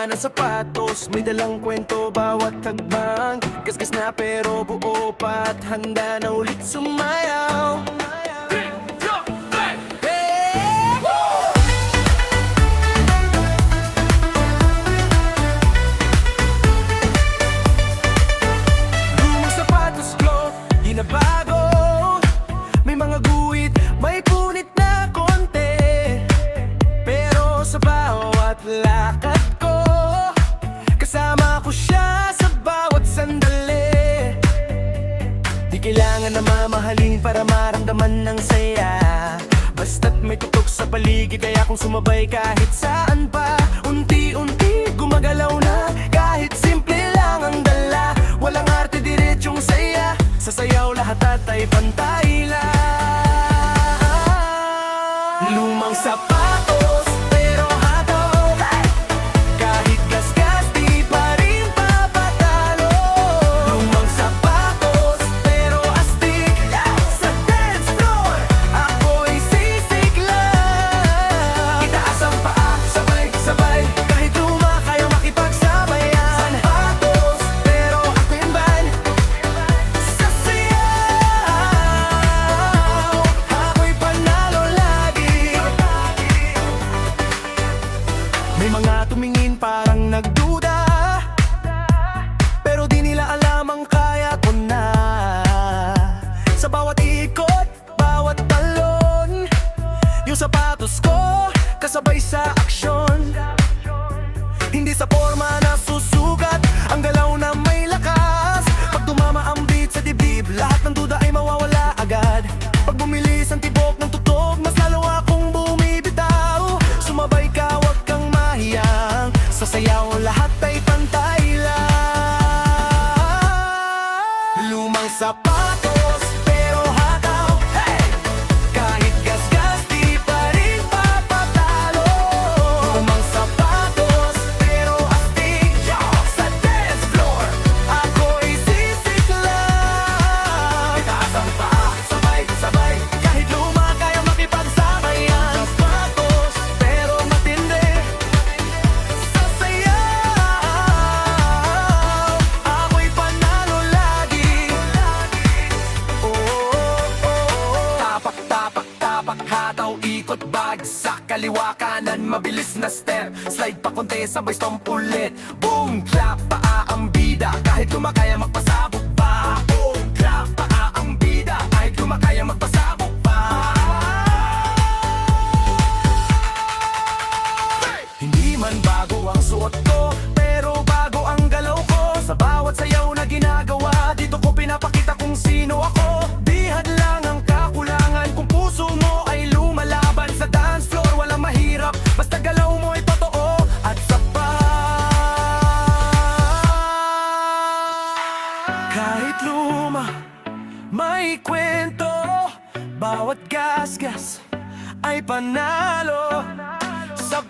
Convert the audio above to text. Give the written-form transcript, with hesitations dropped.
luma ng sapatos, may dalang kwento bawat tagbang. Gasgas na pero buo pa at handa na ulit sumayaw. Lumang sapatos ko, di na bago. May mga guhit, may punit na konti. Pero sa bawat lakad ko, kasama ko siya sa bawat sandali. Di kailangan na mamahalin para maramdaman ng saya. Basta't may tutok sa paligid, kaya kung sumabay kahit saan pa, unti-unti gumagalaw na. Kahit simple lang ang dala, walang arte, diretsyong saya. Sa sayaw lahat at ay pantay lang. Lumang sapatos, pero hataw. Kahit gasgas, di pa rin papatalo. Lumang sapatos, pero astig. Sa dance floor, ako'y sisig lang. Itaas ang paa, sabay-sabay. Kahit luma, kaya makipagsabayan. Sapatos, pero ako'y ban. Sa sayaw, ako'y panalo lagi. May mga tumingin parang nagduda, pero di nila alam ang kaya ko na. Sa bawat ikot, bawat talon, yung sapatos ko kasabay sa aksyon. Hindi sa forma na susugat, ang galaw na may lakas. Pag tumama ang beat sa dibdib, lahat ng duda ay mawawala agad. Pag bumilis ang tibok ng tutok, mas lalo akong bumibitaw. Sumabay ka, wag kang mahiyang, sa sayaw lahat ay pantay lang. Lumang sapatos, pero hataw. Hey! Kahit gasgas, di pa rin papatalo. Lumang sapatos, pero astig. Sa dance floor, ako'y sisig lang. Itaas ang paa, sabay-sabay. Kahit luma, kaya makipagsabayan. Sapatos, pero matindi. Sa sayaw, ako'y panalo lagi. Oh, oh, oh. Tapak, tapak, tapak, hataw, ikot, bagsak, kaliwa, kanan, mabilis na step. Slide pa konti, sabay stomp ulit. Boom, clap, paa ang bida. Kahit lumakaya magpasabog pa. Boom, clap, paa ang bida. Kahit lumakaya magpasabog pa. Hindi man bago ang suot ko, pero bago ang galaw ko. Sa bawat sayaw na ginagawa, dito ko pinapakita kung sino ako. Di hadlang ang kakulangan, kung puso mo ay lumalaban. Sa dance floor, walang mahirap, basta galaw mo ay totoo at sapat. Kahit luma, may kwento, bawat gasgas ay panalo. Sa